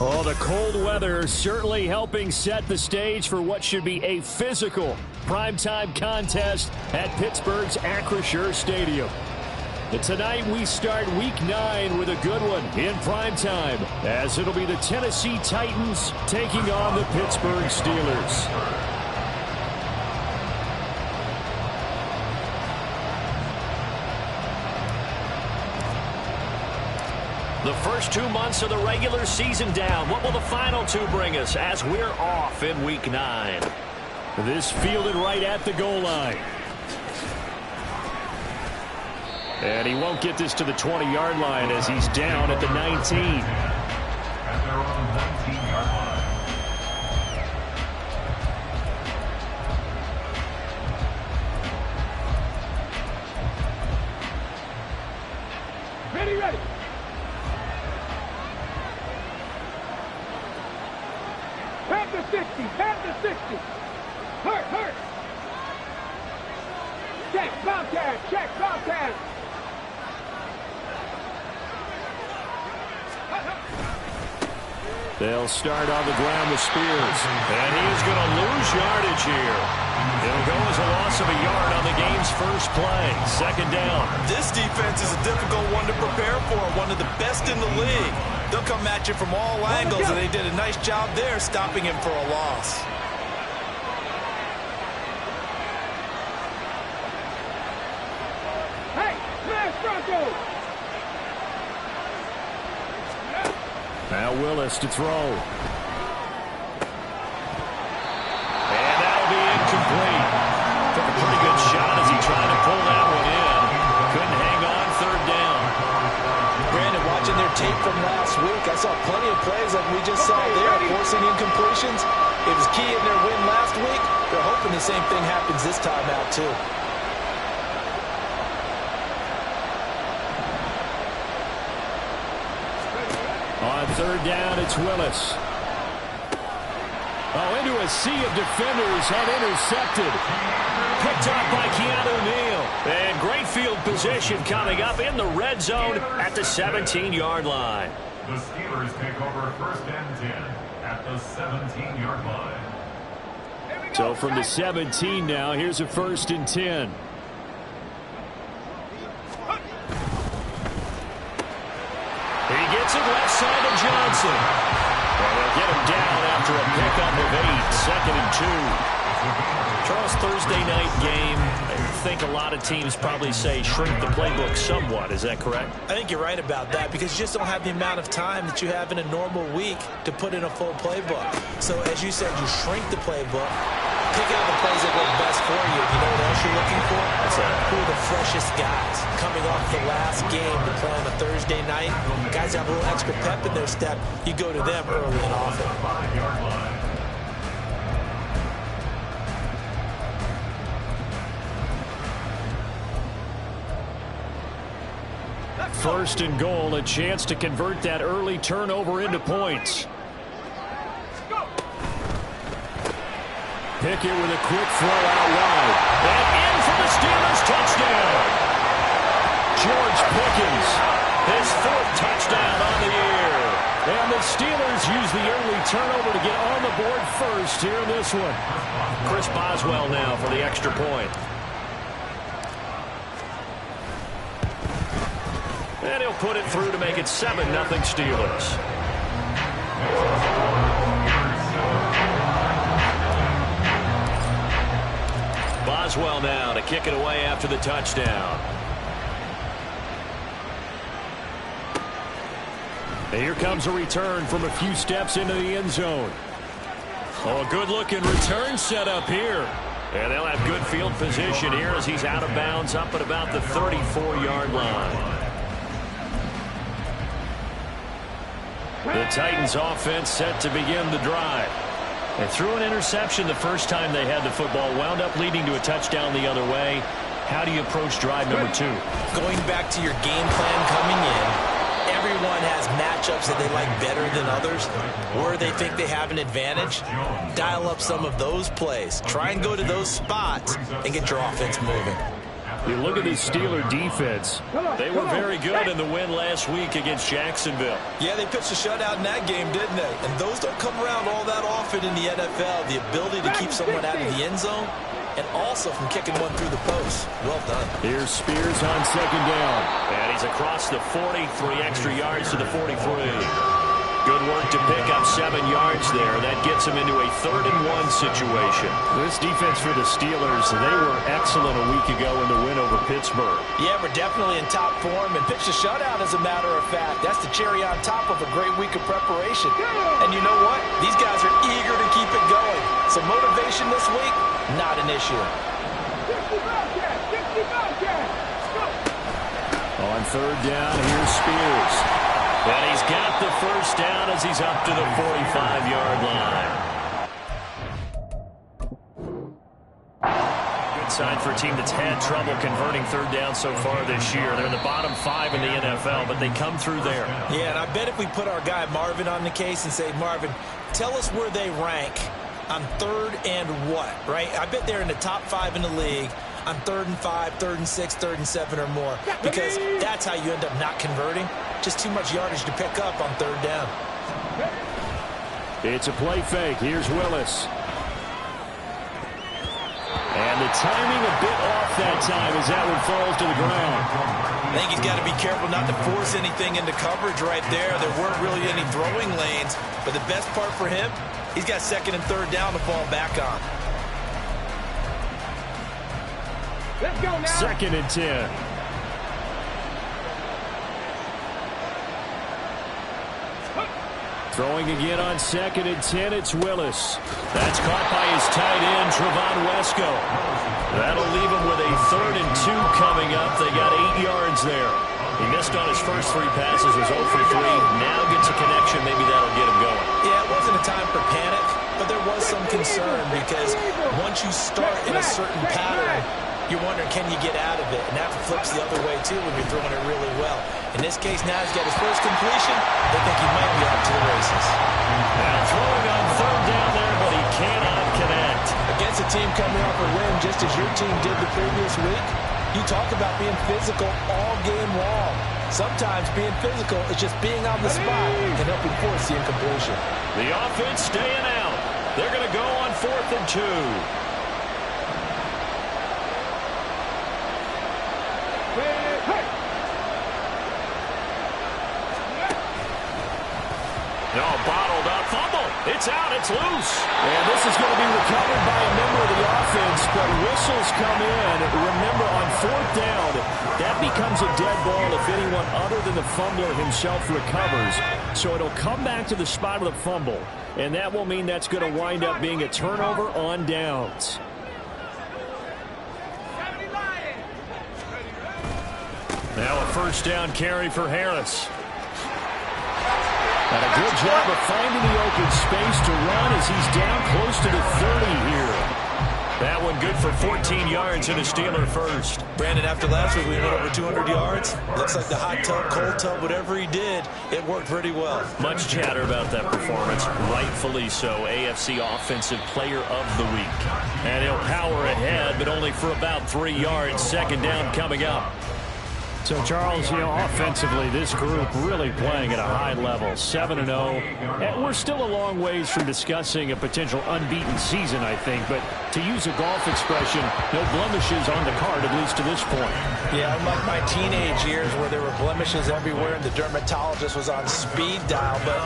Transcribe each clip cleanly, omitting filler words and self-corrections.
Oh, the cold weather certainly helping set the stage for what should be a physical primetime contest at Pittsburgh's Acrisure Stadium. And tonight we start Week 9 with a good one in primetime, as it'll be the Tennessee Titans taking on the Pittsburgh Steelers. The first 2 months of the regular season down. What will the final 2 bring us as we're off in Week 9? This fielded right at the goal line. And he won't get this to the 20-yard line as he's down at the 19. And they're on the 19-yard line. Ready. Back to 60. Hurt. Check, Bobcat. They'll start on the ground with Spears. And he is going to lose yardage here. It'll go as a loss of a yard on the game's first play. Second down. This defense is a difficult one to prepare for. One of the best in the league. They'll come at you from all angles, and they did a nice job there stopping him for a loss. Hey, smash Bronco! Now Willis to throw. And that'll be incomplete. Took a pretty good shot as he tried to pull that one in. Couldn't hang on third down. Brandon, watching their tape from last week, I saw plenty of plays like we just saw there, forcing incompletions. It was key in their win last week. They're hoping the same thing happens this time out, too. On third down, it's Willis. Oh, into a sea of defenders and intercepted. Picked up by Keanu Neal. And great field position coming up in the red zone at the 17-yard line. The Steelers take over first and 10 at the 17-yard line. So from the 17 now, here's a first and 10. He gets it left side to Johnson. And they'll get him down after a pickup of 8. Second and 2. Charles, Thursday night game, I think a lot of teams probably say shrink the playbook somewhat. Is that correct? I think you're right about that because you just don't have the amount of time that you have in a normal week to put in a full playbook. So as you said, you shrink the playbook, pick out the plays that work best for you. You know what else you're looking for? Who are the freshest guys coming off the last game to play on a Thursday night? Guys have a little extra pep in their step. You go to them early and often. 5-yard line. First and goal, a chance to convert that early turnover into points. Pickett with a quick throw out wide. And in for the Steelers touchdown. George Pickens, his 4th touchdown on the year. And the Steelers use the early turnover to get on the board first here in this one. Chris Boswell now for the extra point. And he'll put it through to make it 7-0 Steelers. Boswell now to kick it away after the touchdown. And here comes a return from a few steps into the end zone. Oh, a good-looking return set up here. And they'll have good field position here as he's out of bounds up at about the 34-yard line. The Titans offense set to begin the drive. They threw an interception the first time they had the football, wound up leading to a touchdown the other way. How do you approach drive number 2? Going back to your game plan coming in, everyone has matchups that they like better than others, where they think they have an advantage. Dial up some of those plays. Try and go to those spots and get your offense moving. You look at the Steeler defense. They were very good in the win last week against Jacksonville. Yeah, they pitched a shutout in that game, didn't they? And those don't come around all that often in the NFL. The ability to keep someone out of the end zone and also from kicking one through the post. Well done. Here's Spears on second down. And he's across the 40, 3 extra yards to the 43. Good work to pick up 7 yards there. That gets him into a 3rd-and-1 situation. This defense for the Steelers, they were excellent a week ago in the win over Pittsburgh. Yeah, we're definitely in top form and pitched a shutout, as a matter of fact. That's the cherry on top of a great week of preparation. And you know what? These guys are eager to keep it going. So motivation this week, not an issue. 60 Bobcats! 60 Bobcats! On 3rd down, here's Spears. And he's got the first down as he's up to the 45-yard line. Good sign for a team that's had trouble converting 3rd down so far this year. They're in the bottom 5 in the NFL, but they come through there. Yeah, and I bet if we put our guy Marvin on the case and say, Marvin, tell us where they rank on 3rd and what, right? I bet they're in the top 5 in the league on 3rd and 5, 3rd and 6, 3rd and 7 or more, because that's how you end up not converting. Just too much yardage to pick up on 3rd down. It's a play fake. Here's Willis. And the timing a bit off that time as that one falls to the ground. I think he's got to be careful not to force anything into coverage right there. There weren't really any throwing lanes, but the best part for him, he's got 2nd and 3rd down to fall back on. Let's go now. 2nd and 10. Throwing again on 2nd and 10, it's Willis. That's caught by his tight end, Trevon Wesco. That'll leave him with a 3rd and 2 coming up. They got 8 yards there. He missed on his first 3 passes, was 0 for 3. Now gets a connection. Maybe that'll get him going. Yeah, it wasn't a time for panic, but there was some concern because once you start in a certain pattern, you're wondering, can you get out of it? And that flips the other way, too, when you're throwing it really well. In this case, now he's got his first completion. They think he might be off to the races. Now throwing on 3rd down there, but he cannot connect. Against a team coming off a win, just as your team did the previous week, you talk about being physical all game long. Sometimes being physical is just being on the spot and helping force the incompletion. The offense staying out. They're going to go on 4th and 2. No, bottled up fumble. It's out. It's loose. And this is going to be recovered by a member of the offense, but whistles come in. Remember, on 4th down, that becomes a dead ball if anyone other than the fumbler himself recovers. So it'll come back to the spot of the fumble, and that will mean that's going to wind up being a turnover on downs. Now a 1st down carry for Harris. And a good job of finding the open space to run as he's down close to the 30 here. That one good for 14 yards and a Steeler first. Brandon, after last week we went over 200 yards. Looks like the hot tub, cold tub, whatever he did, it worked pretty well. Much chatter about that performance. Rightfully so. AFC Offensive Player of the Week. And he'll power ahead, but only for about 3 yards. 2nd down coming up. So, Charles, you know, offensively, this group really playing at a high level, 7-0. And we're still a long ways from discussing a potential unbeaten season, I think. But to use a golf expression, no blemishes on the card, at least to this point. Yeah, unlike my teenage years where there were blemishes everywhere and the dermatologist was on speed dial. But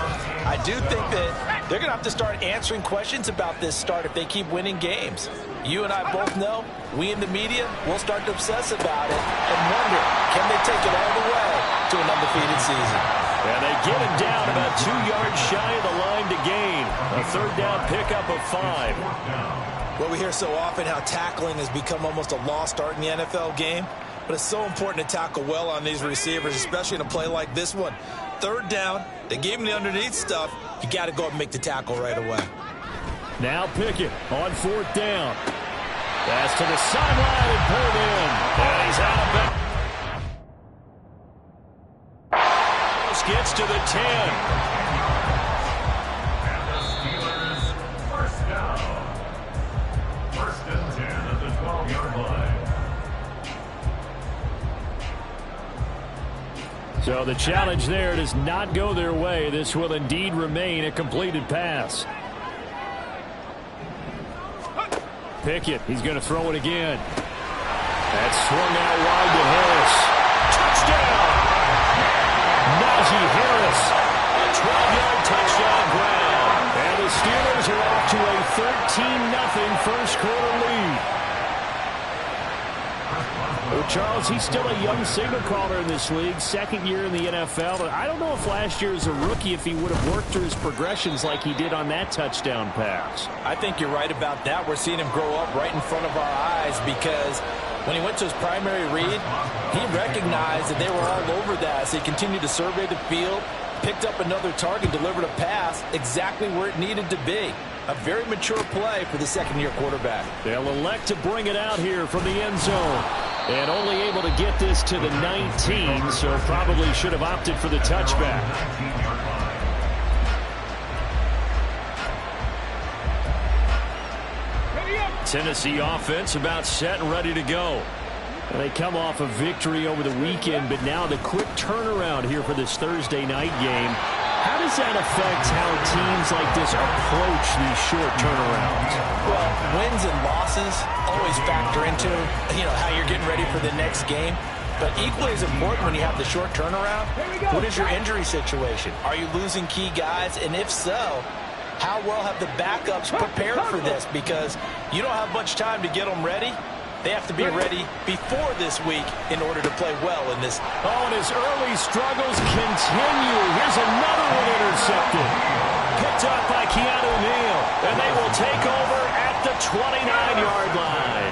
I do think that they're going to have to start answering questions about this start if they keep winning games. You and I both know, we in the media, will start to obsess about it and wonder, can they take it all the way to an undefeated season? And they get him down about 2 yards shy of the line to gain. A 3rd down pickup of 5. Well, we hear so often how tackling has become almost a lost art in the NFL game, but it's so important to tackle well on these receivers, especially in a play like this one. 3rd down, they gave him the underneath stuff. You got to go up and make the tackle right away. Now Pickett on 4th down. Pass to the sideline and pulled in. And he's out of bounds. Gets to the 10. And the Steelers, 1st down. 1st and 10 at the 12-yard line. So the challenge there does not go their way. This will indeed remain a completed pass. Pickett, he's going to throw it again. That's swung out wide to Harris. Touchdown! Najee Harris, a 12-yard touchdown grab. And the Steelers are off to a 13-0 first quarter lead. Well, Charles, he's still a young signal caller in this league, second year in the NFL. But I don't know if last year as a rookie, if he would have worked through his progressions like he did on that touchdown pass. I think you're right about that. We're seeing him grow up right in front of our eyes because when he went to his primary read, he recognized that they were all over that. So he continued to survey the field, picked up another target, delivered a pass exactly where it needed to be. A very mature play for the second-year quarterback. They'll elect to bring it out here from the end zone. And only able to get this to the 19, so probably should have opted for the touchback. Tennessee offense about set and ready to go. And they come off a victory over the weekend, but now the quick turnaround here for this Thursday night game. How does that affect how teams like this approach these short turnarounds? Well, wins and losses always factor into, how you're getting ready for the next game. But equally as important when you have the short turnaround, what is your injury situation? Are you losing key guys? And if so, how well have the backups prepared for this? Because you don't have much time to get them ready. They have to be ready before this week in order to play well in this. Oh, and his early struggles continue. Here's another one intercepted. Picked up by Keanu Neal. And they will take over at the 29-yard line.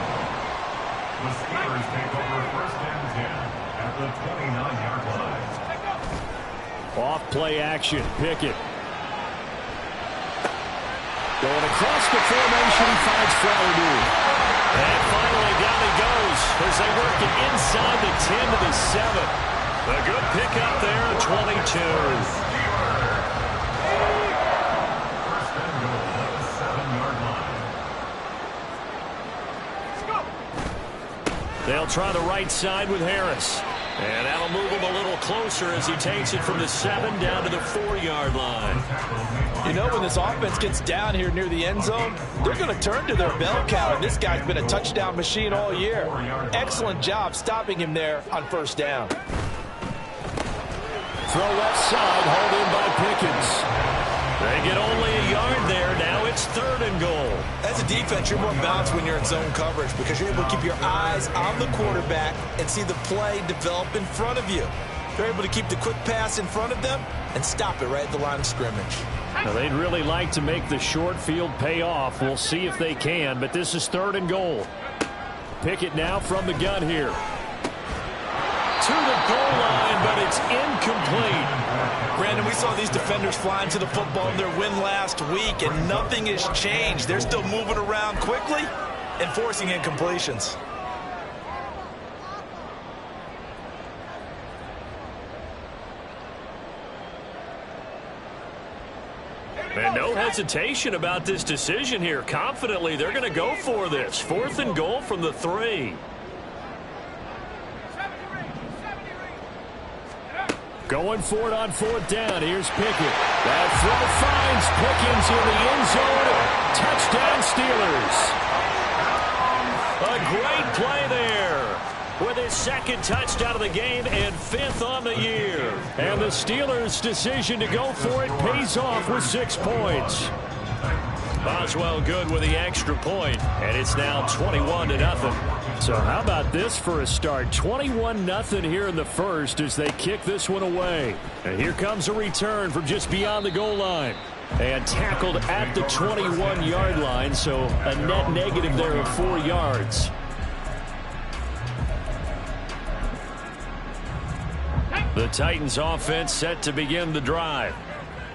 The Steelers take over first and 10 at the 29-yard line. Off play action. Pickett. Going across the formation, he finds Flower. And finally down he goes as they work it inside the 10 to the 7. A good pickup there, 22. First and goal at the 7-yard line. They'll try the right side with Harris. And that'll move him a little closer as he takes it from the 7 down to the 4-yard line. When this offense gets down here near the end zone, they're going to turn to their bell cow. And this guy's been a touchdown machine all year. Excellent job stopping him there on first down. Throw left side, hauled in by Pickens. They get only a yard there. Now it's 3rd and goal. As a defense, you're more balanced when you're in zone coverage because you're able to keep your eyes on the quarterback and see the play develop in front of you. They're able to keep the quick pass in front of them and stop it right at the line of scrimmage. Now, they'd really like to make the short field pay off. We'll see if they can, but this is 3rd and goal. Pickett now from the gun here. To the goal line, but it's incomplete. Brandon, we saw these defenders flying to the football in their win last week, and nothing has changed. They're still moving around quickly and forcing incompletions. And no hesitation about this decision here. Confidently, they're going to go for this. 4th and goal from the 3. Going for it on 4th down. Here's Pickett. That throw finds Pickens in the end zone. Touchdown, Steelers. A great play there with his 2nd touchdown of the game and 5th on the year. And the Steelers' decision to go for it pays off with 6 points. Boswell good with the extra point, and it's now 21-0. So how about this for a start? 21-0 here in the first as they kick this one away. And here comes a return from just beyond the goal line. And tackled at the 21-yard line, so a net negative there of 4 yards. The Titans offense set to begin the drive.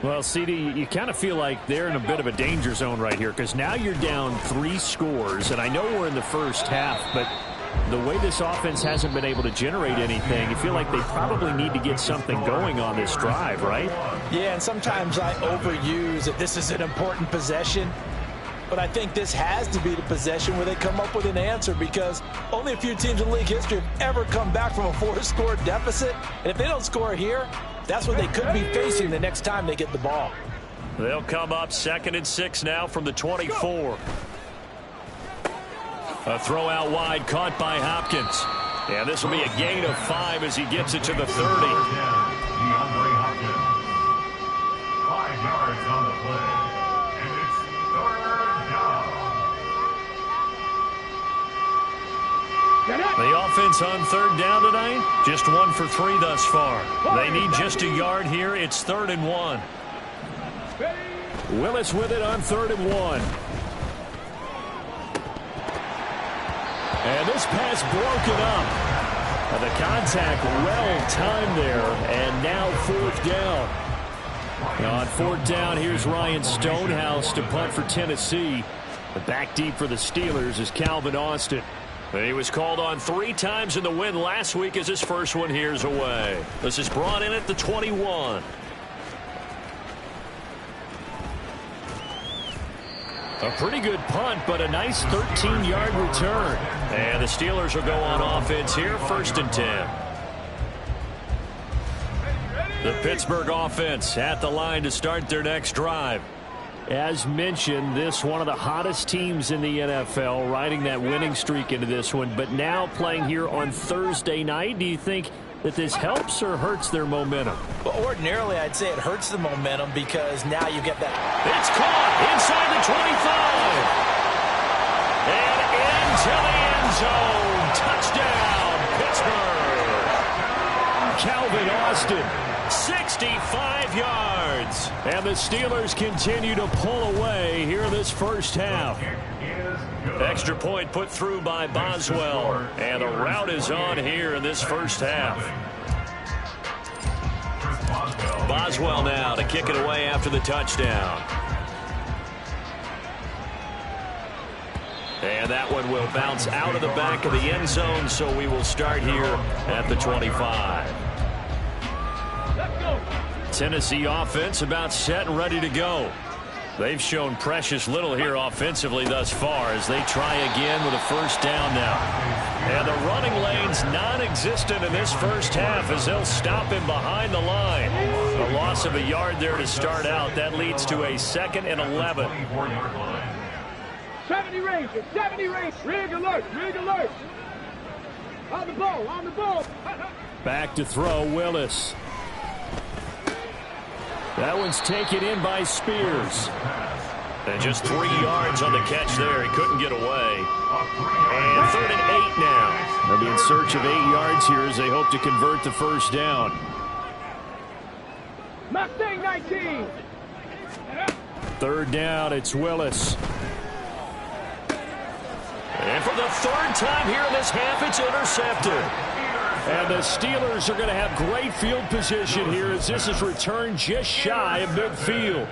Well, CD, you kind of feel like they're in a bit of a danger zone right here because now you're down 3 scores, and I know we're in the first half, but the way this offense hasn't been able to generate anything, you feel like they probably need to get something going on this drive, right? Yeah, and sometimes I overuse that this is an important possession. but I think this has to be the possession where they come up with an answer, because only a few teams in league history have ever come back from a 4-score deficit. And if they don't score here, that's what they could be facing the next time they get the ball. They'll come up 2nd and 6 now from the 24. A throw out wide caught by Hopkins. And this will be a gain of 5 as he gets it to the 30. 5 yards on the play. And it's 3rd down. The offense on 3rd down tonight, just 1 for 3 thus far. They need just a yard here. It's 3rd and 1. Willis with it on 3rd and 1. And this pass broken up. The contact well timed there, and now 4th down. On 4th down, here's Ryan Stonehouse to punt for Tennessee. The back deep for the Steelers is Calvin Austin. He was called on 3 times in the win last week as his first one here's away. This is brought in at the 21. A pretty good punt, but a nice 13-yard return. And the Steelers will go on offense here, 1st and 10. The Pittsburgh offense at the line to start their next drive. As mentioned, this one of the hottest teams in the NFL, riding that winning streak into this one, but now playing here on Thursday night. Do you think that this helps or hurts their momentum? Well, ordinarily, I'd say it hurts the momentum, because now you get that. It's caught inside the 25. And into the end zone. Touchdown, Pittsburgh. Calvin Austin. 65 yards. And the Steelers continue to pull away here this first half. Extra point put through by Boswell. And the route is on here in this first half. Boswell now to kick it away after the touchdown. And that one will bounce out of the back of the end zone, so we will start here at the 25. Tennessee offense about set and ready to go. They've shown precious little here offensively thus far as they try again with a 1st down now. And the running lane's non-existent in this first half as they'll stop him behind the line. A loss of a yard there to start out. That leads to a 2nd and 11. 70 range, 70 range. Rig alert, rig alert. On the ball, on the ball. Back to throw, Willis. That one's taken in by Spears. And just 3 yards on the catch there. He couldn't get away. And 3rd and 8 now. They'll be in search of 8 yards here as they hope to convert the 1st down. Mustang 19. 3rd down, it's Willis. And for the 3rd time here in this half, it's intercepted. And the Steelers are going to have great field position here as this is returned just shy of midfield.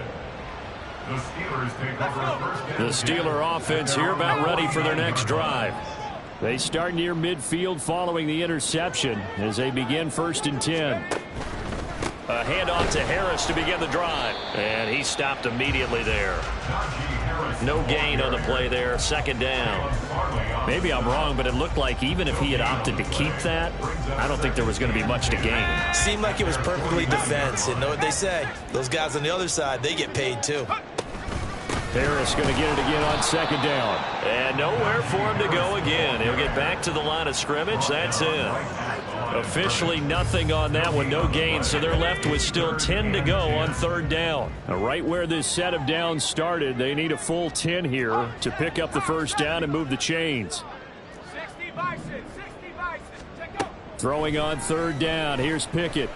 The Steeler offense here about ready for their next drive. They start near midfield following the interception as they begin 1st and 10. A handoff to Harris to begin the drive. And he stopped immediately there. No gain on the play there. 2nd down. Maybe I'm wrong, but it looked like even if he had opted to keep that, I don't think there was going to be much to gain. Seemed like it was perfectly defense. And know what they say? Those guys on the other side, they get paid too. Harris going to get it again on 2nd down. And nowhere for him to go again. He'll get back to the line of scrimmage. That's it. Officially nothing on that one. No gain. So they're left with still 10 to go on 3rd down. Now, right where this set of downs started, they need a full 10 here to pick up the 1st down and move the chains. 60 Bison, 60 Bison. Check out. Throwing on 3rd down. Here's Pickett.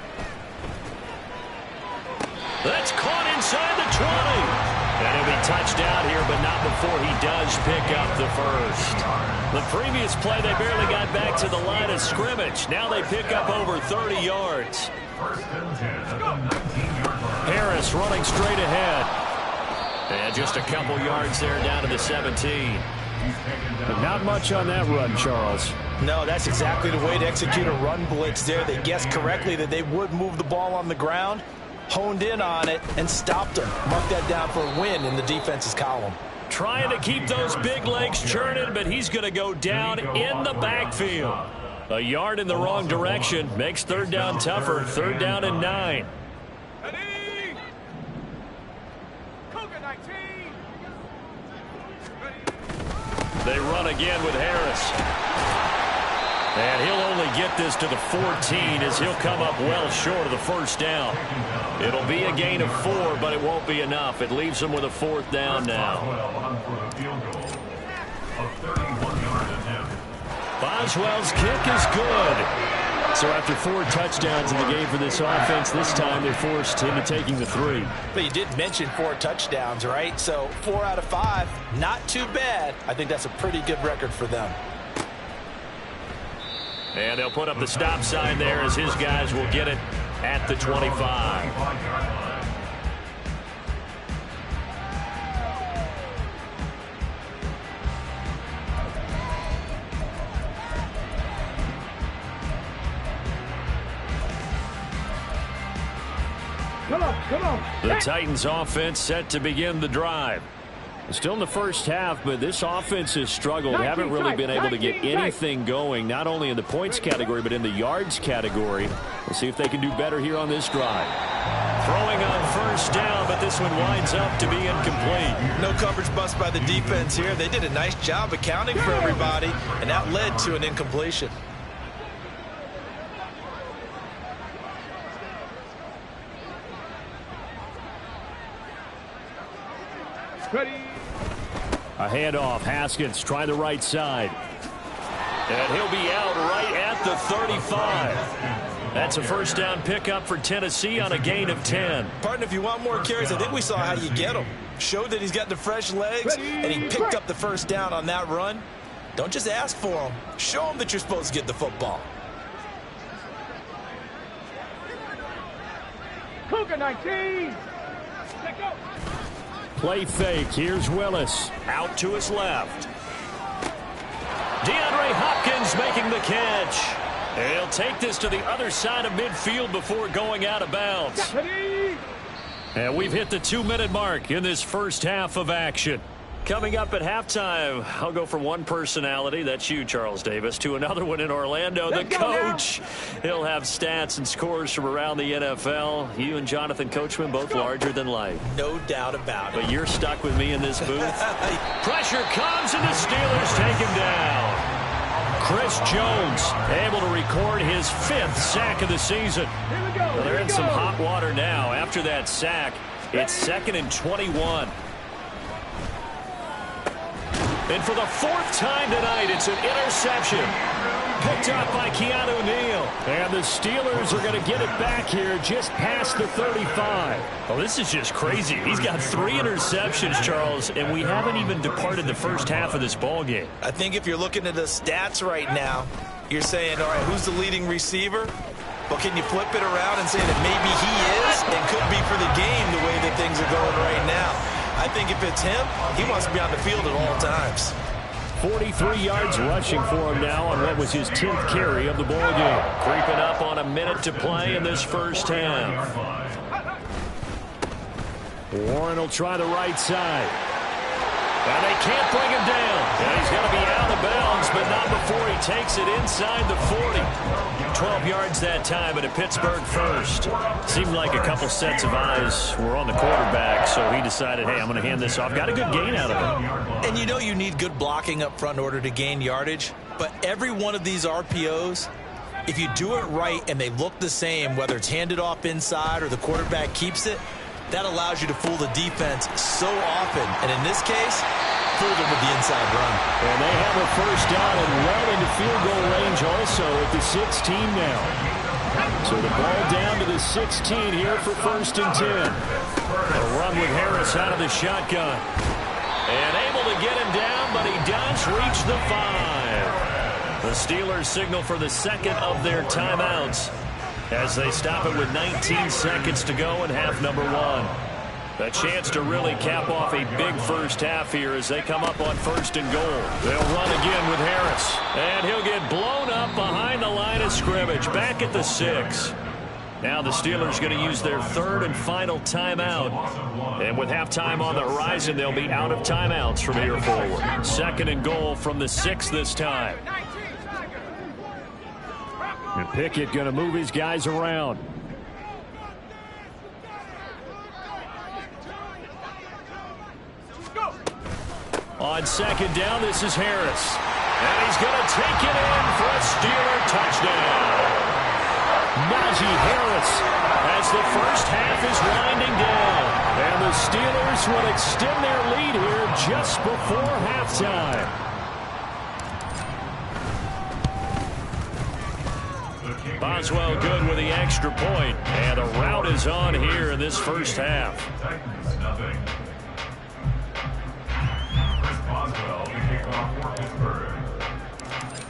That's caught inside the 20. And he'll be touched out here, but not before he does pick up the 1st. The previous play, they barely got back to the line of scrimmage. Now they pick up over 30 yards. Harris running straight ahead. And just a couple yards there down to the 17. But not much on that run, Charles. No, that's exactly the way to execute a run blitz there. They guessed correctly that they would move the ball on the ground, honed in on it, and stopped them. Mark that down for a win in the defense's column. trying to keep those big legs churning, but he's going to go down in the backfield. A yard in the wrong direction makes third down tougher. Third down and 9. They run again with Harris. And he'll only get this to the 14 as he'll come up well short of the first down. It'll be a gain of 4, but it won't be enough. It leaves them with a fourth down now. Boswell's kick is good. So after 4 touchdowns in the game for this offense, this time they forced him to taking the 3. But you did mention 4 touchdowns, right? So 4 out of 5, not too bad. I think that's a pretty good record for them. And they'll put up the stop sign there as his guys will get it at the 25. Come on. The Titans offense set to begin the drive. Still in the first half, but this offense has struggled. Haven't really been able to get anything going, not only in the points category, but in the yards category. We'll see if they can do better here on this drive. Throwing on first down, but this one winds up to be incomplete. No coverage bust by the defense here. They did a nice job accounting for everybody, and that led to an incompletion. Ready. A handoff. Haskins trying the right side. And he'll be out right at the 35. That's a first down pickup for Tennessee on a gain of 10. Partner, if you want more carries, I think we saw how you get him. Showed that he's got the fresh legs, and he picked up the first down on that run. Don't just ask for him. Show him that you're supposed to get the football. Cougar 19. Let go. Play fake. Here's Willis. Out to his left. DeAndre Hopkins making the catch. He'll take this to the other side of midfield before going out of bounds. And we've hit the 2-minute mark in this first half of action. Coming up at halftime, I'll go from one personality, that's you, Charles Davis, to another one in Orlando, the coach. He'll have stats and scores from around the NFL. You and Jonathan Coachman both larger than life. No doubt about it. But you're stuck with me in this booth. Pressure comes, and the Steelers take him down. Chris Jones able to record his 5th sack of the season. Well, they're in some hot water now. After that sack, it's 2nd and 21. And for the 4th time tonight, it's an interception. Picked up by Keanu Neal. And the Steelers are going to get it back here just past the 35. Oh, this is just crazy. He's got 3 interceptions, Charles, and we haven't even departed the first half of this ball game. I think if you're looking at the stats right now, you're saying, all right, who's the leading receiver? But can you flip it around and say that maybe he is and could be for the game the way that things are going right now? I think if it's him, he wants to be on the field at all times. 43 yards rushing for him now on what was his 10th carry of the ball game. Creeping up on a minute to play in this first half. Warren will try the right side. And they can't bring him down. And he's going to be out of bounds, but not before he takes it inside the 40. 12 yards that time, but a Pittsburgh first. Seemed like a couple sets of eyes were on the quarterback, so he decided, hey, I'm going to hand this off. Got a good gain out of it. And you know you need good blocking up front in order to gain yardage, but every one of these RPOs, if you do it right and they look the same, whether it's handed off inside or the quarterback keeps it, that allows you to fool the defense so often. And in this case, fool them with the inside run. And they have a first down and well into field goal range also at the 16 now. So the ball down to the 16 here for 1st and 10. A run with Harris out of the shotgun. And able to get him down, but he does reach the 5. The Steelers signal for the 2nd of their timeouts as they stop it with 19 seconds to go in half number 1. A chance to really cap off a big first half here as they come up on 1st and goal. They'll run again with Harris. And he'll get blown up behind the line of scrimmage, back at the 6. Now the Steelers going to use their third and final timeout. And with halftime on the horizon, they'll be out of timeouts from here forward. Second and goal from the 6 this time. And Pickett going to move his guys around. On second down, this is Harris. And he's going to take it in for a Steeler touchdown. Najee Harris as the first half is winding down. And the Steelers will extend their lead here just before halftime. Boswell good with the extra point. And a rout is on here in this first half.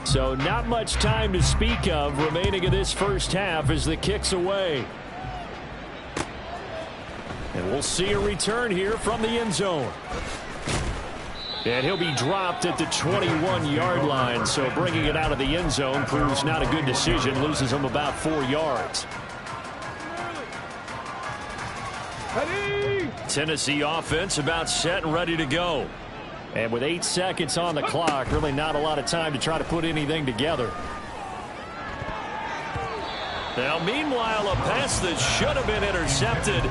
So not much time to speak of remaining in this first half as the kick's away. And we'll see a return here from the end zone. And he'll be dropped at the 21-yard line. So bringing it out of the end zone proves not a good decision. Loses him about 4 yards. Tennessee offense about set and ready to go. And with 8 seconds on the clock, really not a lot of time to try to put anything together. Now, meanwhile, a pass that should have been intercepted,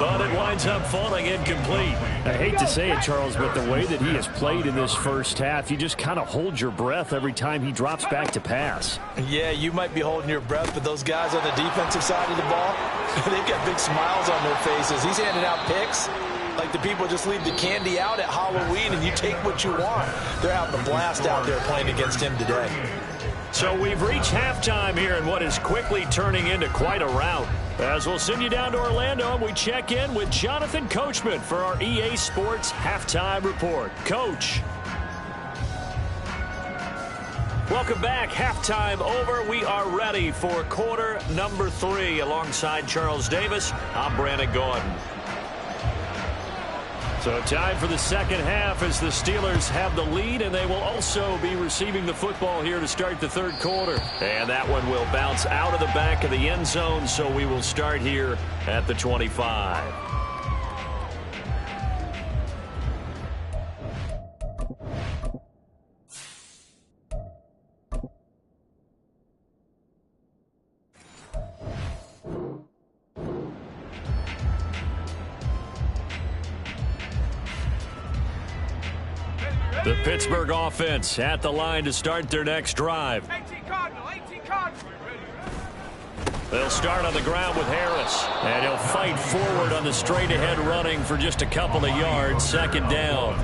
but it winds up falling incomplete. I hate to say it, Charles, but the way that he has played in this first half, you just kind of hold your breath every time he drops back to pass. Yeah, you might be holding your breath, but those guys on the defensive side of the ball, they've got big smiles on their faces. He's handing out picks. Like the people just leave the candy out at Halloween and you take what you want. They're having a blast out there playing against him today. So we've reached halftime here in what is quickly turning into quite a rout. As we'll send you down to Orlando and we check in with Jonathan Coachman for our EA Sports Halftime Report. Coach. Welcome back. Halftime over. We are ready for quarter number 3. Alongside Charles Davis, I'm Brandon Gordon. So time for the second half as the Steelers have the lead, and they will also be receiving the football here to start the third quarter. And that one will bounce out of the back of the end zone, so we will start here at the 25. The Pittsburgh offense at the line to start their next drive. 18 Cardinal. They'll start on the ground with Harris. And he'll fight forward on the straight-ahead running for just a couple of yards. Second down.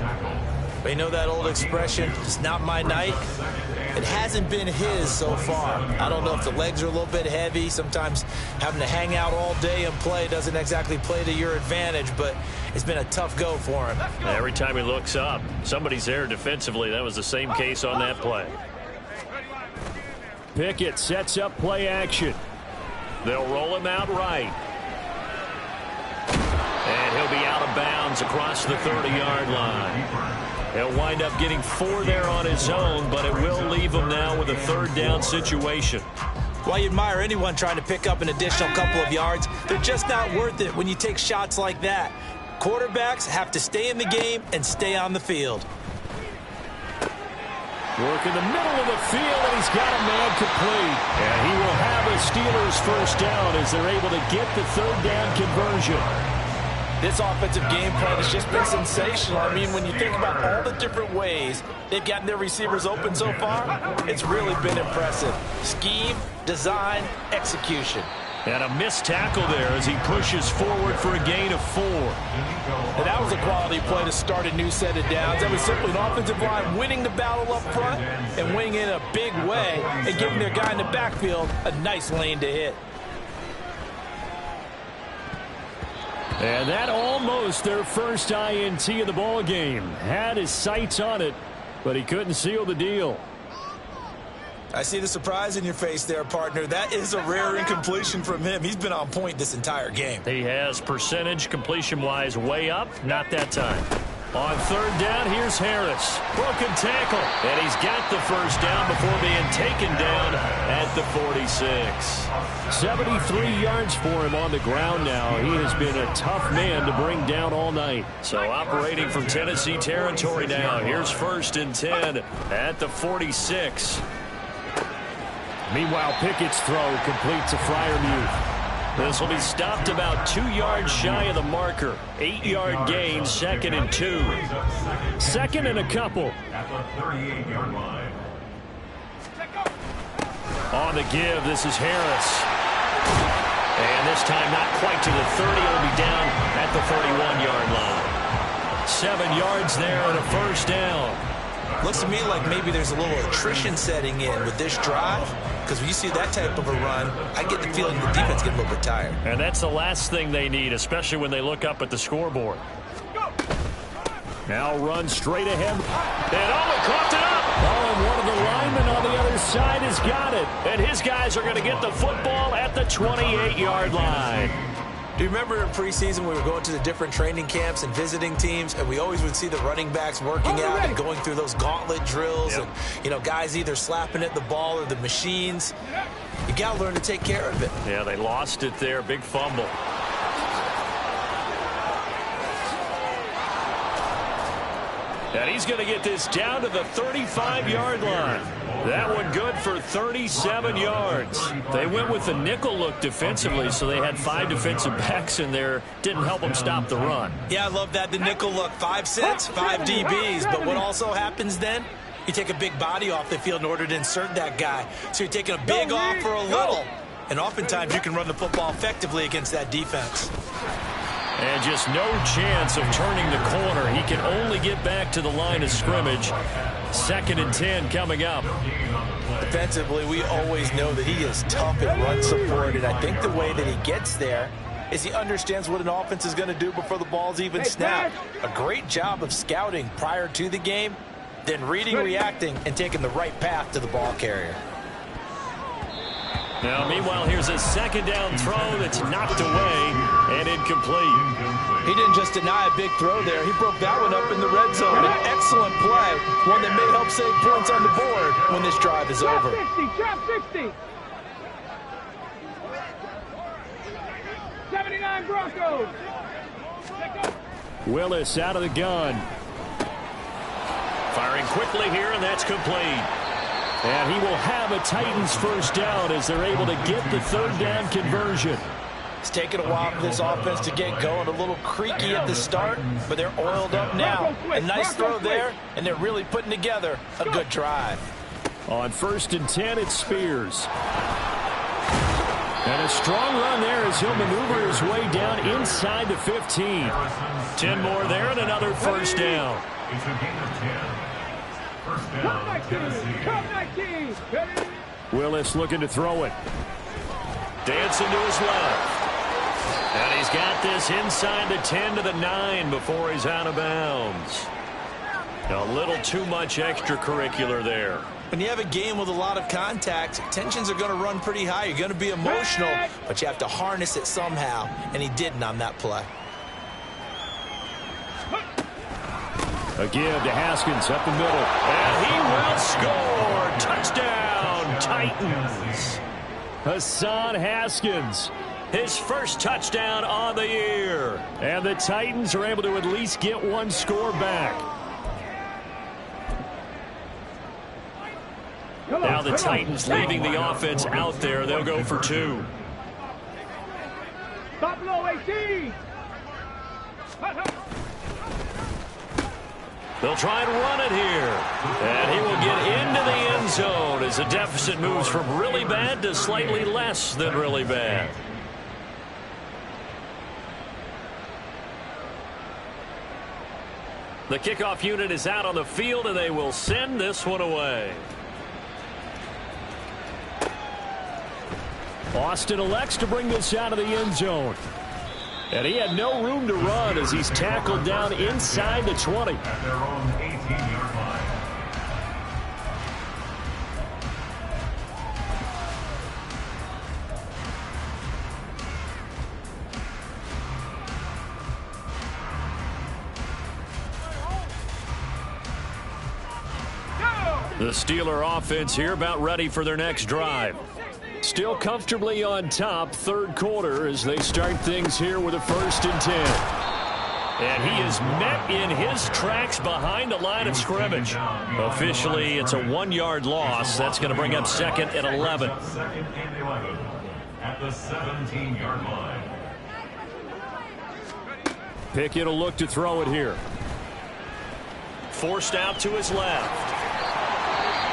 But you know that old expression, it's not my night? It hasn't been his so far. I don't know if the legs are a little bit heavy. Sometimes having to hang out all day and play doesn't exactly play to your advantage, but it's been a tough go for him. Every time he looks up, somebody's there defensively. That was the same case on that play. Pickett sets up play action. They'll roll him out right. And he'll be out of bounds across the 30-yard line. He'll wind up getting 4 there on his own, but it will leave him now with a third down situation. While you admire anyone trying to pick up an additional couple of yards, they're just not worth it when you take shots like that. Quarterbacks have to stay in the game and stay on the field. Work in the middle of the field, and he's got a man complete. And he will have a Steelers first down as they're able to get the third down conversion. This offensive game plan has just been sensational. I mean, when you think about all the different ways they've gotten their receivers open so far, it's really been impressive. Scheme, design, execution. And a missed tackle there as he pushes forward for a gain of 4. And that was a quality play to start a new set of downs. That was simply an offensive line winning the battle up front and winning in a big way and giving their guy in the backfield a nice lane to hit. And that almost their first INT of the ball game. Had his sights on it, but he couldn't seal the deal. I see the surprise in your face there, partner. That is a rare incompletion from him. He's been on point this entire game. He has percentage completion-wise way up. Not that time. On third down, here's Harris. Broken tackle, and he's got the first down before being taken down at the 46. 73 yards for him on the ground now. He has been a tough man to bring down all night. So operating from Tennessee territory now. Here's 1st and 10 at the 46. Meanwhile, Pickett's throw complete to Freiermuth. This will be stopped about 2 yards shy of the marker. 8-yard gain, 2nd and 2. 2nd and a couple. At the 38-yard line. On the give, this is Harris. And this time not quite to the 30. It'll be down at the 31-yard line. 7 yards there and a first down. Looks to me like maybe there's a little attrition setting in with this drive, because when you see that type of a run, I get the feeling the defense get a little bit tired. And that's the last thing they need, especially when they look up at the scoreboard. Now run straight ahead. And coughed it up. Oh, and one of the linemen on the other side has got it. And his guys are going to get the football at the 28-yard line. Do you remember in preseason we were going to the different training camps and visiting teams, and we always would see the running backs working out and going through those gauntlet drills, and, you know, guys either slapping at the ball or the machines. You got to learn to take care of it. Yeah, they lost it there. Big fumble. And he's going to get this down to the 35-yard line. That one good for 37 yards. They went with the nickel look defensively, so they had 5 defensive backs in there. Didn't help them stop the run. Yeah, I love that, the nickel look. 5 sets, 5 DBs. But what also happens then? You take a big body off the field in order to insert that guy. So you're taking a big off for a little. And oftentimes you can run the football effectively against that defense. And just no chance of turning the corner. He can only get back to the line of scrimmage. 2nd and 10 coming up. Defensively, we always know that he is tough in run support, and I think the way that he gets there is he understands what an offense is going to do before the ball's even snapped. A great job of scouting prior to the game, then reading, reacting, and taking the right path to the ball carrier. Now, meanwhile, here's a 2nd down throw that's knocked away and incomplete. He didn't just deny a big throw there. He broke that one up in the red zone. An excellent play, one that may help save points on the board when this drive is over. Drop 60. 79 Broncos. Willis out of the gun. Firing quickly here, and that's complete. And he will have a Titans first down as they're able to get the 3rd down conversion. It's taken a while for this offense to get going. A little creaky at the start, but they're oiled up now. A nice throw there, and they're really putting together a good drive. On 1st and 10, it's Spears. And a strong run there as he'll maneuver his way down inside the 15. 10 more there and another first down. It's a gain of 10. First down, Tennessee. Willis looking to throw it. Dancing to his left. And he's got this inside the 10 to the 9 before he's out of bounds. A little too much extracurricular there. When you have a game with a lot of contact, tensions are going to run pretty high. You're going to be emotional, but you have to harness it somehow, and he didn't on that play. A give to Haskins up the middle. And he will score. Touchdown, Titans. Hassan Haskins, his first touchdown on the year. And the Titans are able to at least get one score back. Now the Titans leaving the offense out there. They'll go for 2. Top low 18. They'll try and run it here. And he will get into the end zone as the deficit moves from really bad to slightly less than really bad. The kickoff unit is out on the field, and they will send this one away. Austin elects to bring this out of the end zone. And he had no room to run as he's tackled down inside the 20. At their own 18-yard line. The Steeler offense here about ready for their next drive. Still comfortably on top, third quarter as they start things here with a 1st and 10. And he is met in his tracks behind the line of scrimmage. Officially, it's a 1-yard loss. That's going to bring up 2nd and 11. Second and 11 at the 17-yard line. Pickett will look to throw it here. Forced out to his left.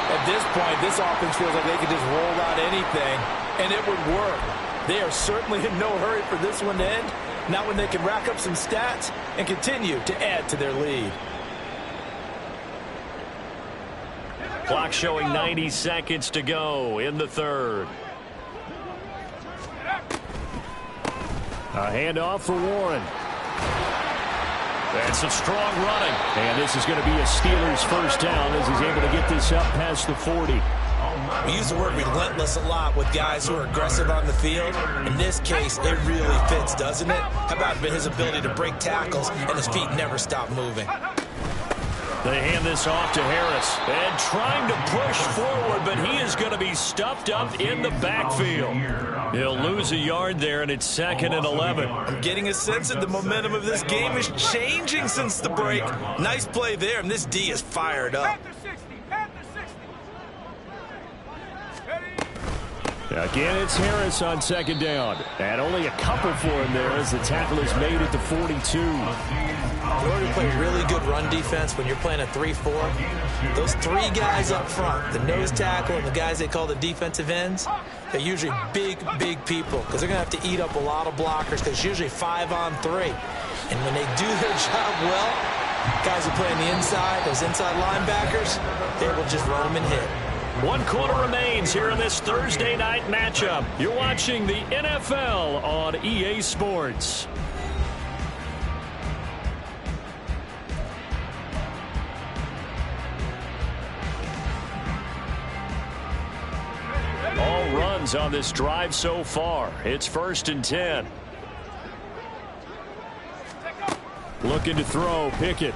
At this point, this offense feels like they could just roll out anything, and it would work. They are certainly in no hurry for this one to end, not when they can rack up some stats and continue to add to their lead. Clock showing 90 seconds to go in the third. A handoff for Warren. That's some strong running. And this is going to be a Steelers first down as he's able to get this up past the 40. We use the word relentless a lot with guys who are aggressive on the field. In this case, it really fits, doesn't it? How about his ability to break tackles and his feet never stop moving? They hand this off to Harris. And trying to push forward, but he is going to be stuffed up in the backfield. He'll lose a yard there, and it's 2nd and 11. I'm getting a sense that the momentum of this game is changing since the break. Nice play there, and this D is fired up. Again, it's Harris on 2nd down. And only a couple for him there as the tackle is made at the 42. In order to play really good run defense when you're playing a 3-4, those 3 guys up front, the nose tackle and the guys they call the defensive ends, they're usually big people because they're going to have to eat up a lot of blockers because it's usually 5 on 3. And when they do their job well, guys who play on the inside, those inside linebackers, they will just roam and hit. 1 quarter remains here in this Thursday night matchup. You're watching the NFL on EA Sports. All runs on this drive so far. It's 1st and 10. Looking to throw, Pickett.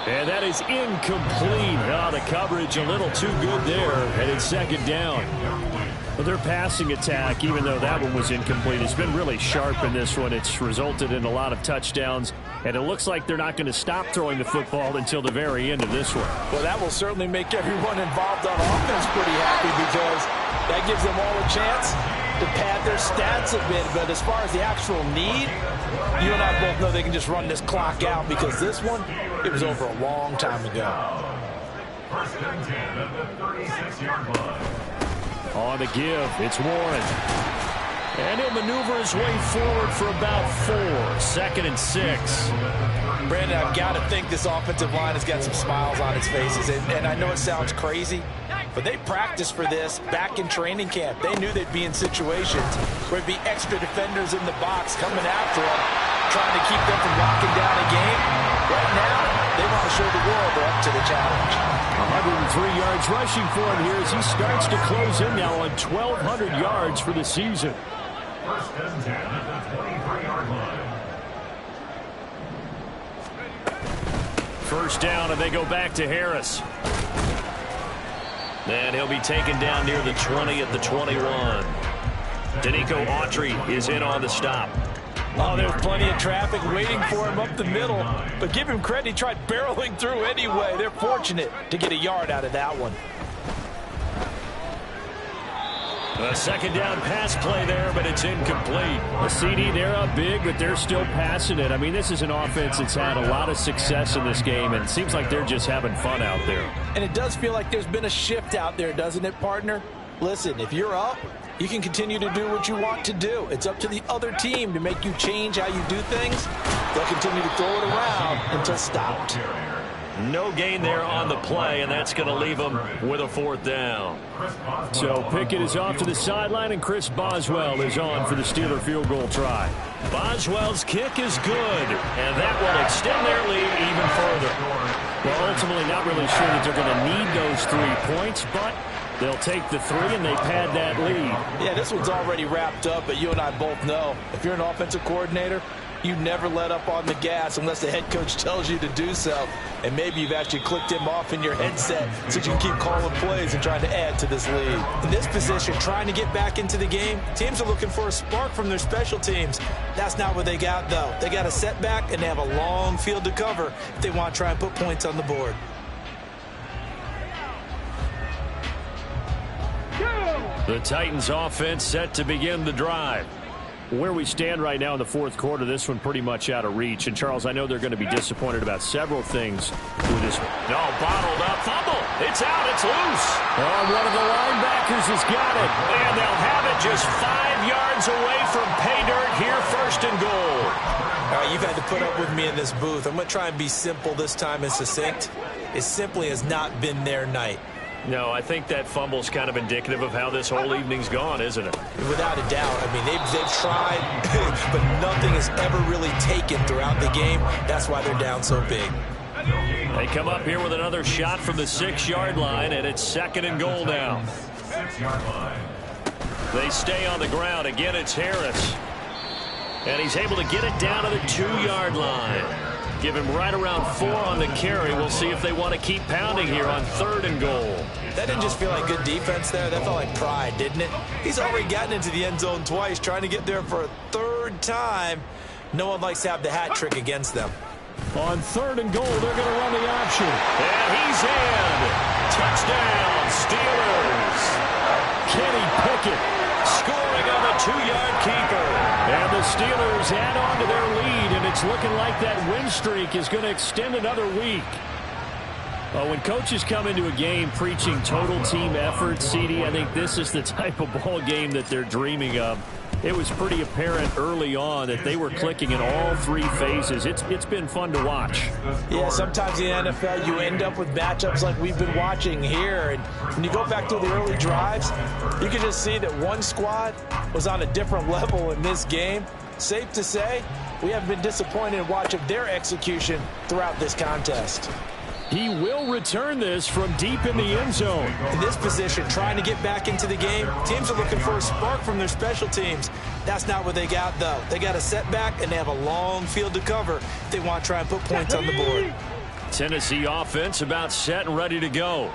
And that is incomplete. Oh, the coverage a little too good there, and it's 2nd down. But their passing attack, even though that one was incomplete, has been really sharp in this one. It's resulted in a lot of touchdowns, and it looks like they're not going to stop throwing the football until the very end of this one. Well, that will certainly make everyone involved on offense pretty happy because that gives them all a chance to pad their stats a bit. But as far as the actual need, you and I both know they can just run this clock out because this one, it was over a long time ago. 1st and 10 at the 36-yard line. On the give, it's Warren. And he'll maneuver his way forward for about 4. 2nd and 6. Brandon, I've got to think this offensive line has got some smiles on its faces. And I know it sounds crazy, but they practiced for this back in training camp. They knew they'd be in situations where there'd be extra defenders in the box coming after them, trying to keep them from locking down a game. Right now, they want to show the world they're up to the challenge. 103 yards rushing for him here as he starts to close in now on 1,200 yards for the season. 1st and 10 at the 23-yard line. First down, and they go back to Harris. And he'll be taken down near the 20 at the 21. Danico Autry is in on the stop. Oh, there's plenty of traffic waiting for him up the middle. But give him credit, he tried barreling through anyway. They're fortunate to get a yard out of that one. A 2nd down pass play there, but it's incomplete. A CD, they're up big, but they're still passing it. I mean, this is an offense that's had a lot of success in this game, and it seems like they're just having fun out there. And it does feel like there's been a shift out there, doesn't it, partner? Listen, if you're up, you can continue to do what you want to do. It's up to the other team to make you change how you do things. They'll continue to throw it around until stopped. No gain there on the play, and that's going to leave them with a 4th down. So Pickett is off to the sideline, and Chris Boswell is on for the Steeler field goal try. Boswell's kick is good, and that will extend their lead even further. Well, ultimately not really sure that they're going to need those 3 points, but they'll take the 3, and they pad that lead. Yeah, this one's already wrapped up, but you and I both know if you're an offensive coordinator, You never let up on the gas unless the head coach tells you to do so. And maybe you've actually clicked him off in your headset so you can keep calling plays and trying to add to this lead. In this position, trying to get back into the game, teams are looking for a spark from their special teams. That's not what they got, though. They got a setback, and they have a long field to cover if they want to try and put points on the board. The Titans offense set to begin the drive. Where we stand right now in the fourth quarter, this one pretty much out of reach. And, Charles, I know they're going to be disappointed about several things with this one. No, bottled up. Fumble. It's out. It's loose. Oh, one of the linebackers has got it. And they'll have it just 5 yards away from pay dirt here, first and goal. All right, you've had to put up with me in this booth. I'm going to try and be simple this time and succinct. It simply has not been their night. No, I think that fumble's kind of indicative of how this whole evening's gone, isn't it? Without a doubt. I mean, they've tried, but nothing has ever really taken throughout the game. That's why they're down so big. They come up here with another shot from the 6-yard line, and it's second and goal now. 6-yard line. They stay on the ground. Again, it's Harris. And he's able to get it down to the 2-yard line. Give him right around 4 on the carry. We'll see if they want to keep pounding here on third and goal. That didn't just feel like good defense there. That felt like pride, didn't it? He's already gotten into the end zone twice, trying to get there for a third time. No one likes to have the hat trick against them. On third and goal, they're going to run the option. And he's in. Touchdown, Steelers. Kenny Pickett scoring on the 2-yard keeper. And the Steelers add on to their lead, and it's looking like that win streak is going to extend another week. When coaches come into a game preaching total team effort, CD, I think this is the type of ball game that they're dreaming of. It was pretty apparent early on that they were clicking in all 3 phases. It's been fun to watch. Yeah, sometimes in the NFL you end up with matchups like we've been watching here. And when you go back to the early drives, you can just see that one squad was on a different level in this game. Safe to say, we haven't been disappointed in watching their execution throughout this contest. He will return this from deep in the end zone. In this position, trying to get back into the game, teams are looking for a spark from their special teams. That's not what they got, though. They got a setback, and they have a long field to cover if they want to try and put points on the board. Tennessee offense about set and ready to go.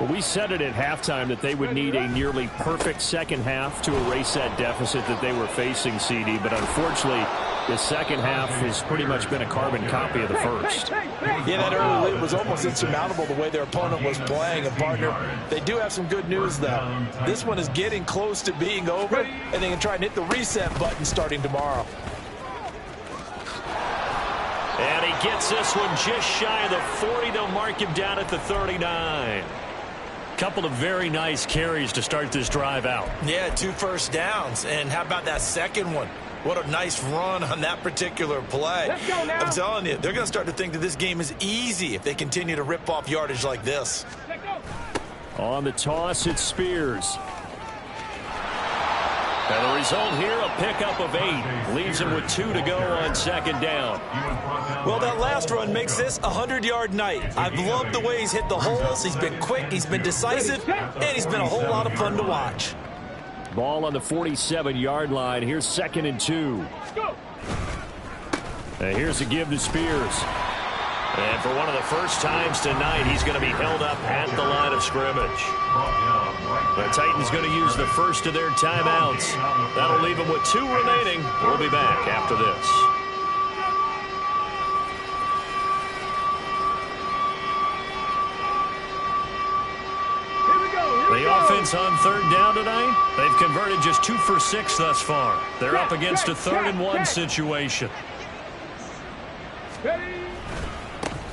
Well, we said it at halftime that they would need a nearly perfect second half to erase that deficit that they were facing, CD. But unfortunately, the second half has pretty much been a carbon copy of the first. Yeah, that early lead was almost insurmountable the way their opponent was playing. And, partner, they do have some good news, though. This one is getting close to being over, and they can try and hit the reset button starting tomorrow. And he gets this one just shy of the 40. They'll mark him down at the 39. Couple of very nice carries to start this drive out. Yeah, 2 first downs. And how about that second one? What a nice run on that particular play. Let's go now. I'm telling you, they're going to start to think that this game is easy if they continue to rip off yardage like this. On the toss, it's Spears. And the result here, a pickup of 8. Leaves him with 2 to go on second down. Well, that last run makes this a 100-yard night. I've loved the way he's hit the holes. He's been quick, he's been decisive, and he's been a whole lot of fun to watch. Ball on the 47-yard line. Here's second and 2. And here's a give to Spears. And for one of the first times tonight, he's going to be held up at the line of scrimmage. The Titans going to use the first of their timeouts. That'll leave them with 2 remaining. We'll be back after this. The offense on third down tonight, they've converted just 2 for 6 thus far. They're up against a 3rd and 1 situation.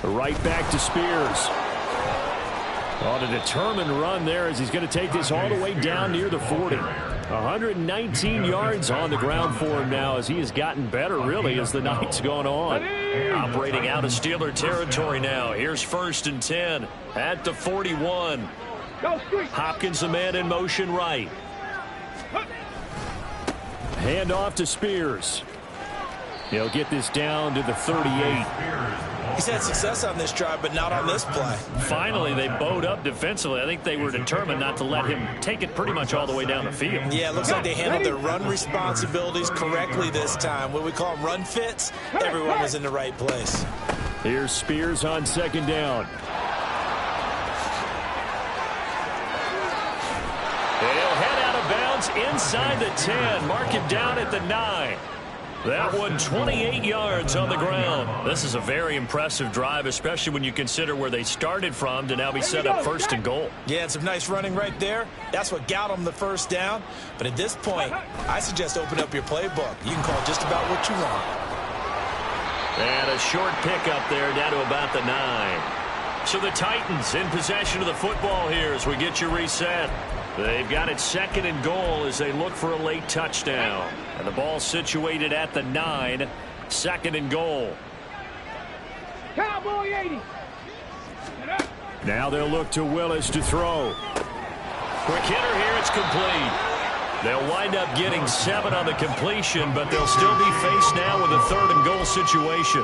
Right back to Spears. On a determined run there as he's going to take this all the way down near the 40. 119 yards on the ground for him now as he has gotten better, really, as the night's gone on. Operating out of Steeler territory now. Here's 1st and 10 at the 41. Hopkins, a man in motion right. Hand off to Spears. He'll get this down to the 38. He's had success on this drive, but not on this play. Finally, they bowed up defensively. I think they were determined not to let him take it pretty much all the way down the field. Yeah, it looks like they handled their run responsibilities correctly this time. What we call them run fits, everyone was in the right place. Here's Spears on second down. He'll head out of bounds inside the 10. Mark him down at the 9. That one 28 yards on the ground. This is a very impressive drive, especially when you consider where they started from to now be set up first and goal. Yeah, and some nice running right there. That's what got them the first down. But at this point, I suggest open up your playbook. You can call just about what you want. And a short pickup there down to about the 9. So the Titans in possession of the football here as we get you reset. They've got it second and goal as they look for a late touchdown. And the ball situated at the 9, second and goal. Cowboy 80. Now they'll look to Willis to throw. Quick hitter here, it's complete. They'll wind up getting 7 on the completion, but they'll still be faced now with a third and goal situation.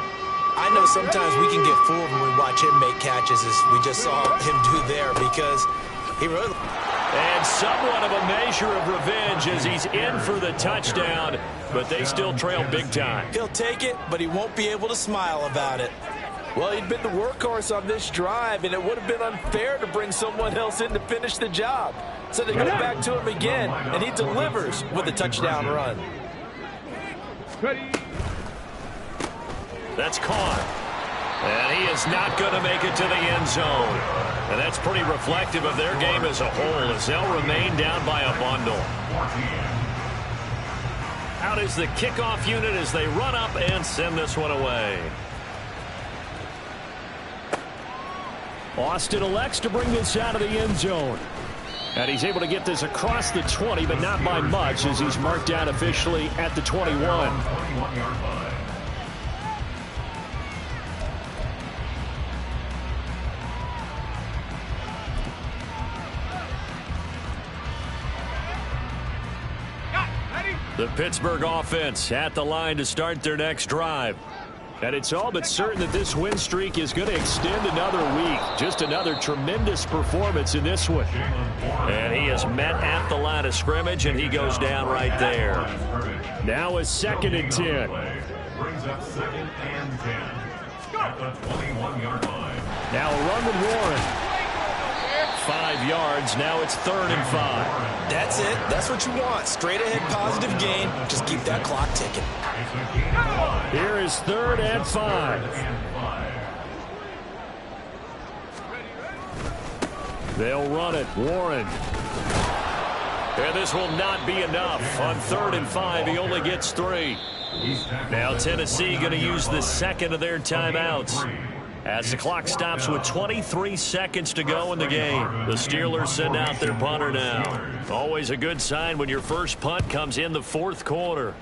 I know sometimes we can get fooled when we watch him make catches as we just saw him do there because he really... And somewhat of a measure of revenge as he's in for the touchdown, but they still trail big time. He'll take it, but he won't be able to smile about it. Well, he'd been the workhorse on this drive, and it would have been unfair to bring someone else in to finish the job. So they go back to him again, and he delivers with a touchdown run. That's caught. And he is not going to make it to the end zone. And that's pretty reflective of their game as a whole as they'll remain down by a bundle. Out is the kickoff unit as they run up and send this one away. Austin elects to bring this out of the end zone. And he's able to get this across the 20, but not by much as he's marked down officially at the 21. The Pittsburgh offense at the line to start their next drive. And it's all but certain that this win streak is going to extend another week. Just another tremendous performance in this one. And he is met at the line of scrimmage, and he goes down right there. Now a second and 10. Brings up second and 10 at the 21-yard line. Now a run with Warren. 5 yards. Now it's third and 5. That's it. That's what you want. Straight ahead positive gain. Just keep that clock ticking. Here is third and 5. They'll run it. Warren. And this will not be enough. On third and 5, he only gets 3. Now Tennessee going to use the second of their timeouts. As the clock stops with 23 seconds to go in the game, the Steelers send out their punter now. Always a good sign when your first punt comes in the fourth quarter.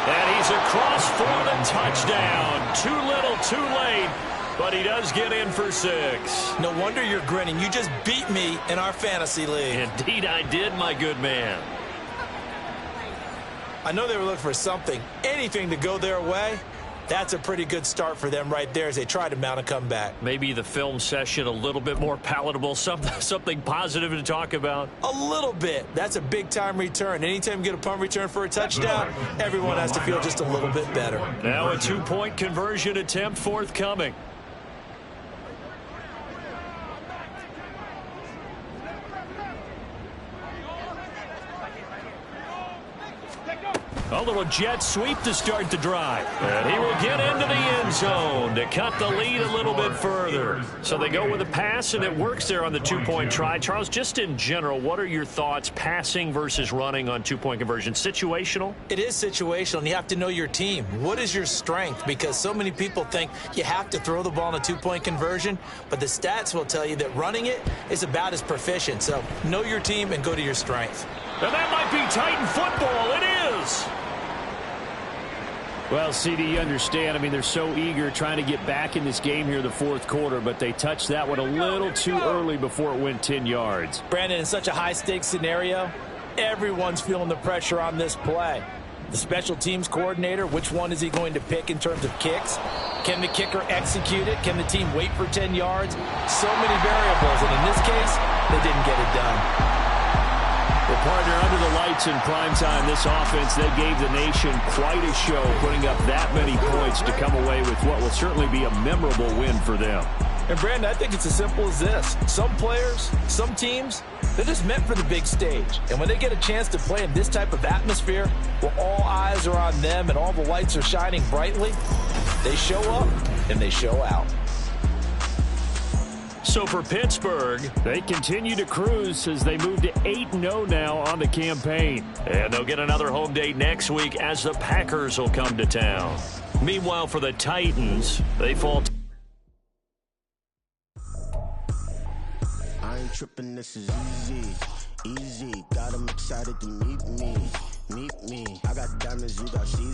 And he's across for the touchdown. Too little, too late. But he does get in for 6. No wonder you're grinning. You just beat me in our fantasy league. Indeed I did, my good man. I know they were looking for something, anything to go their way. That's a pretty good start for them right there as they try to mount a comeback. Maybe the film session a little bit more palatable, something positive to talk about. A little bit. That's a big-time return. Anytime you get a punt return for a touchdown, everyone has to feel just a little bit better. Now a 2-point conversion attempt forthcoming. A little jet sweep to start the drive. And he will get into the end zone to cut the lead a little bit further. So they go with a pass, and it works there on the 2-point try. Charles, just in general, what are your thoughts passing versus running on 2-point conversion? Situational? It is situational, and you have to know your team. What is your strength? Because so many people think you have to throw the ball in a 2-point conversion, but the stats will tell you that running it is about as proficient. So know your team and go to your strength. And that might be Titan football. It is. Well, CD, you understand. I mean, they're so eager trying to get back in this game here in the fourth quarter, but they touched that one a little too early before it went 10 yards. Brandon, in such a high-stakes scenario, everyone's feeling the pressure on this play. The special teams coordinator, which one is he going to pick in terms of kicks? Can the kicker execute it? Can the team wait for 10 yards? So many variables, and in this case, they didn't get it done. Well, partner, under the lights in primetime, this offense, they gave the nation quite a show, putting up that many points to come away with what will certainly be a memorable win for them. And, Brandon, I think it's as simple as this. Some players, some teams, they're just meant for the big stage. And when they get a chance to play in this type of atmosphere, where all eyes are on them and all the lights are shining brightly, they show up and they show out. So for Pittsburgh, they continue to cruise as they move to 8-0 now on the campaign. And they'll get another home date next week as the Packers will come to town. Meanwhile, for the Titans, they fall. I ain't tripping, this is easy. Got them excited to meet me. I got diamonds, you got